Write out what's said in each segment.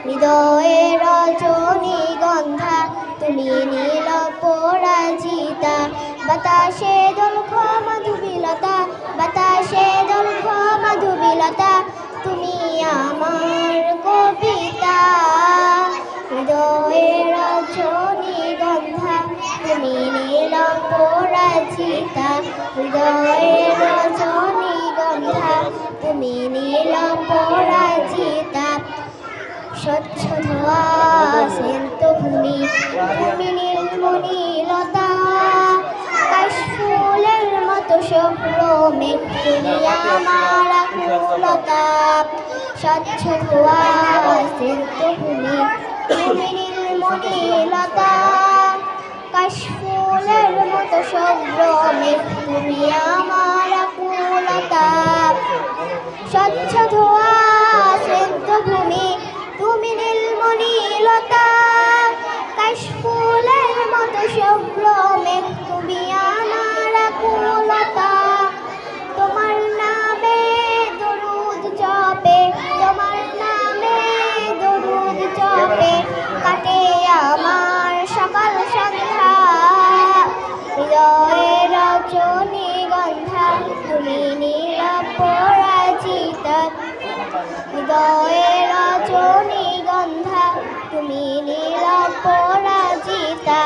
হৃদয়ে রজনীগন্ধা তুমি নীল পরাজিতা বাতাসে দোলখ মধুবিলতা বাতাসে দোলখ মধুবিলতা তুমি আমার কবিতা হৃদয়ে রজনীগন্ধা তুমি নীল পরাজিতা হৃদয়ে রজনীগন্ধা তুমি নীল পরাজিতা স্বচ্ছ ধোয়া সেন্ত ভূমি তুমি নীলমণিলতা কাশফুলের মতো শুভ্র মেঘ তুমি আমার আকুলতা স্বচ্ছ ধোয়া সেন্ত ভূমি তুমি নীলমণিলতা কাশফুলের মতো শুভ্র মেঘ তুমি আমার আকুলতা স্বচ্ছ ধোয়া সেন্ত ভূমি তুমি নীলমণিলতা কাশফুলের মতো শুভ্র মেঘ তুমি আমার আকুলতা তোমার নামে দরুদ জপে তোমার নামে দরুদ জপে কাটে আমার সকাল সন্ধ্যা হৃদয়ে রজনীগন্ধা তুমি নীল পরাজিতা হৃদয়ে রজনীগন্ধা তুমি নীল পরাজিতা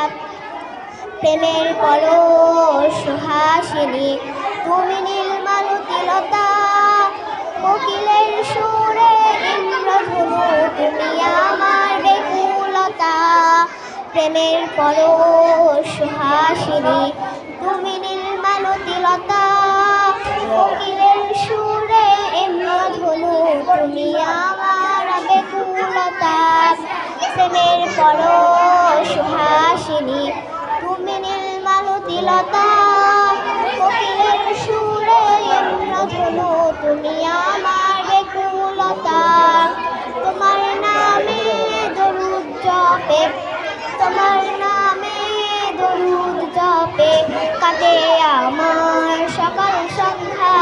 প্রেমের পরশ সুহাসিনী তুমি নীলমালতিলতা কোকিলের সুরে ইন্দ্রধনু তুমি আমার বেকুলতা প্রেমের পরশ সুহাসিনী তুমি নীলমালতিলতা কোকিলের সুরে ইন্দ্রধনু তুমি আমার বেকুলতা প্রেমের পরশ সুহাসিনী তুমি নীলমালতিলতা কোকিলের সুরে ইন্দ্রধনু তুমি আমার বেকুলতা তোমার নামে দরুদ জপে তোমার নামে দরুদ জপে কাটে আমার সকাল সন্ধ্যা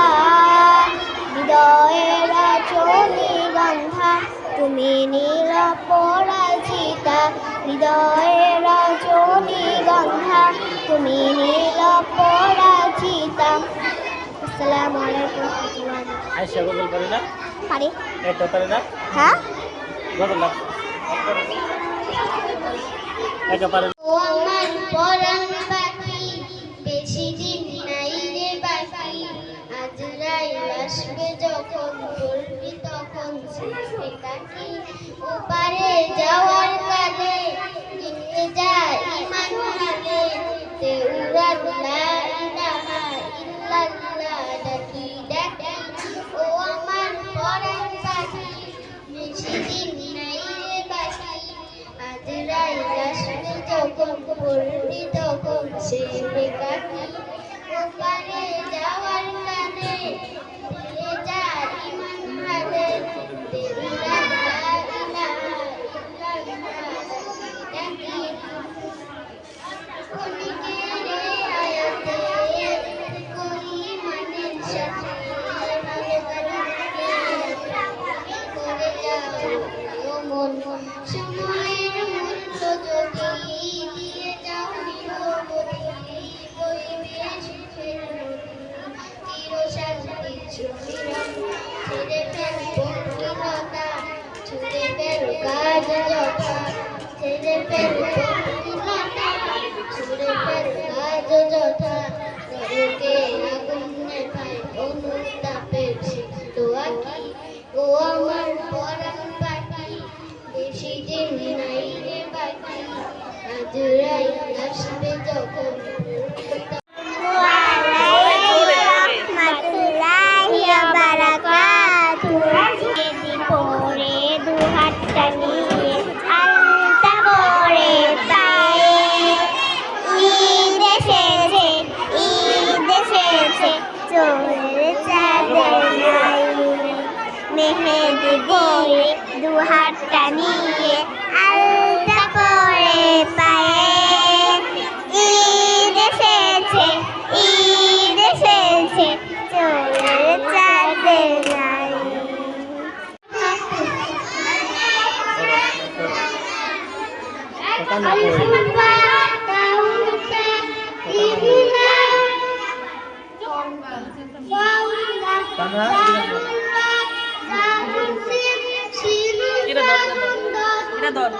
হৃদয়ে রজনীগন্ধা তুমি নীল পরাজিতা হৃদয়ে রজনীগন্ধা তুমি নীল পরাজিতা আসসালামু আলাইকুম আয়েশা গজল পারে না পারি এটা পারে না হ্যাঁ গজল না এটা পারে ও আমার পরাণ পাখি বেশি দিন নাই রে বাকি আজরাইল আসবে যখন বলবি তখন ছেড়ে কাকি ওপারে যাওয়ার কালে নিতে যা ইমান হাতে তেউরাত লা ইলাহা ইল্লাল্লাহ ডাকি ডাকি ও আমার পরাণ পাখি বেশি দিন নাই রে বাকি আজরাইল আসবে যখন বলবি তখন ছেড়ে কাকি ওপারে যাওয়ার কালে নিতে যা ইমান হাতে তেউরাত লা ইলাহা ইল্লাল্লাহ ডাকি ডাকি আয়াতে করি মানের সাথে ভালো করে যাও মন সময়ের মূল্য যদি দিয়ে যাও নিরবধি বইবে সুখের চির শান্তি সুমিরন ছেড়ে ফেল বন্ধুলতা ছুড়ে ফেল কাজ যথা ছেড়ে ফেল বন্ধুলতা ছুড়ে ফেল কাজ যথা নরকে আগুন নেভায় অনুতাপের সিদ্ধ আঁকি ও আমার পরাণ পাখি বেশি দিন নাই রে বাকি আজরাইল আসবে যখন পরে দু হাতটা নিয়ে আলতা করে পায়ে ঈদ এসেছে চোরের চাঁদের নাই মেহেদি দিয়ে দু হাতটা নিয়ে আলতা করে পায়ে ঈদ তানহা এটা ধর